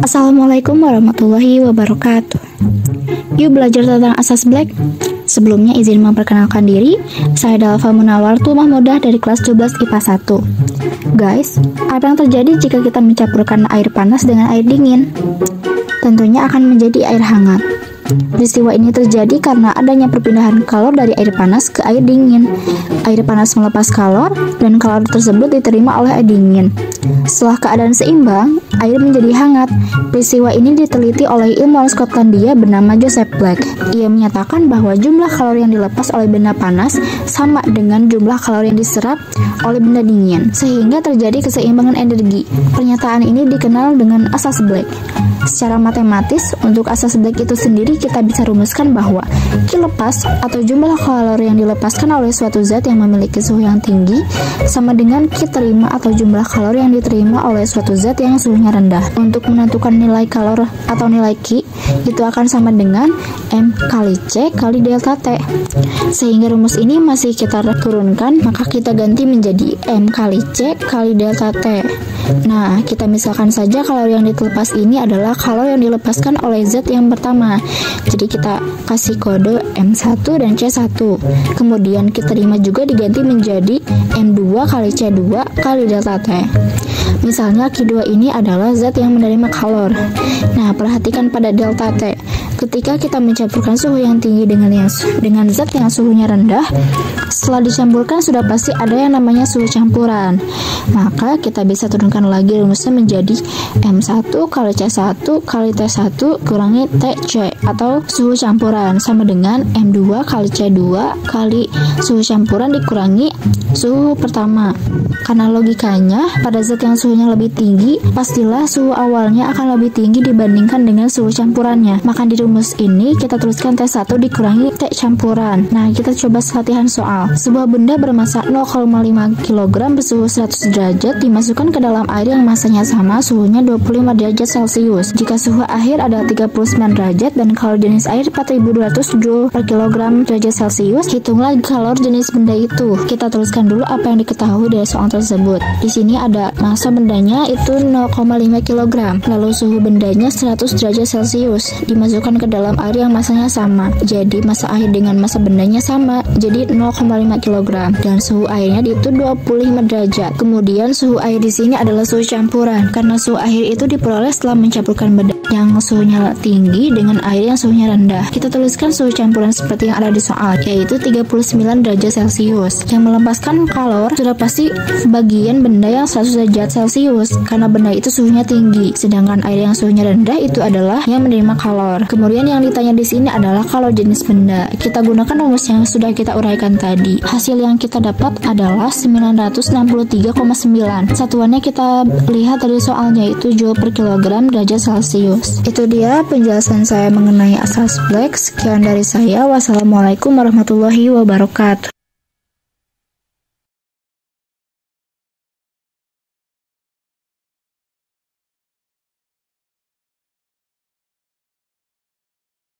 Assalamualaikum warahmatullahi wabarakatuh. Yuk belajar tentang asas Black. Sebelumnya izin memperkenalkan diri. Saya Dalfa Munawartu Mahmudah dari kelas 12 IPA 1. Guys, apa yang terjadi jika kita mencampurkan air panas dengan air dingin? Tentunya akan menjadi air hangat. Peristiwa ini terjadi karena adanya perpindahan kalor dari air panas ke air dingin. Air panas melepas kalor, dan kalor tersebut diterima oleh air dingin. Setelah keadaan seimbang, air menjadi hangat. Peristiwa ini diteliti oleh ilmuwan Skotlandia bernama Joseph Black. Ia menyatakan bahwa jumlah kalor yang dilepas oleh benda panas sama dengan jumlah kalor yang diserap oleh benda dingin, sehingga terjadi keseimbangan energi. Pernyataan ini dikenal dengan asas Black. Secara matematis, untuk asas Black itu sendiri kita bisa rumuskan bahwa Q lepas atau jumlah kalor yang dilepaskan oleh suatu zat yang memiliki suhu yang tinggi sama dengan Q terima atau jumlah kalor yang diterima oleh suatu zat yang suhunya rendah. Untuk menentukan nilai kalor atau nilai Q, itu akan sama dengan M kali C kali delta T. Sehingga rumus ini masih kita turunkan, maka kita ganti menjadi M kali C kali delta T. Nah, kita misalkan saja kalor yang dilepas ini adalah kalor yang dilepaskan oleh zat yang pertama. Jadi kita kasih kode M1 dan C1. Kemudian kita terima juga diganti menjadi M2 kali C2 kali delta T. Misalnya Q2 ini adalah zat yang menerima kalor. Nah, perhatikan pada delta T. Ketika kita mencampurkan suhu yang tinggi dengan zat yang suhunya rendah, setelah dicampurkan sudah pasti ada yang namanya suhu campuran. Maka kita bisa turunkan lagi rumusnya menjadi M1 kali C1 kali T1 kurangi TC atau suhu campuran sama dengan M2 kali C2 kali suhu campuran dikurangi suhu pertama. Karena logikanya pada zat yang suhunya lebih tinggi, pastilah suhu awalnya akan lebih tinggi dibandingkan dengan suhu campurannya. Maka di rumus ini kita tuliskan T1 dikurangi T campuran. Nah, kita coba latihan soal. Sebuah benda bermassa 0,5 kg bersuhu 100 derajat dimasukkan ke dalam air yang masanya sama, suhunya 25 derajat Celcius. Jika suhu akhir adalah 39 derajat dan kalor jenis air 4200 Joule per kilogram derajat Celcius, hitunglah kalor jenis benda itu. Kita tuliskan dulu apa yang diketahui dari soal tersebut. Di sini ada massa bendanya itu 0,5 kg, lalu suhu bendanya 100 derajat Celcius, dimasukkan ke dalam air yang masanya sama. Jadi massa air dengan massa bendanya sama, jadi 0,5 kg, dan suhu airnya itu 25 derajat. Kemudian suhu air di sini adalah suhu campuran, karena suhu air itu diperoleh setelah mencampurkan benda yang suhunya tinggi dengan air yang suhunya rendah. Kita tuliskan suhu campuran seperti yang ada di soal, yaitu 39 derajat Celcius. Yang melepaskan kalor sudah pasti bagian benda yang 100 derajat Celcius, karena benda itu suhunya tinggi, sedangkan air yang suhunya rendah itu adalah yang menerima kalor. Kemudian yang ditanya di sini adalah kalor jenis benda. Kita gunakan rumus yang sudah kita uraikan tadi. Hasil yang kita dapat adalah 963,9. Satuannya kita lihat dari soalnya, itu Joule per kilogram derajat Celcius. Itu dia penjelasan saya mengenai asas Black. Sekian dari saya. Wassalamualaikum warahmatullahi wabarakatuh.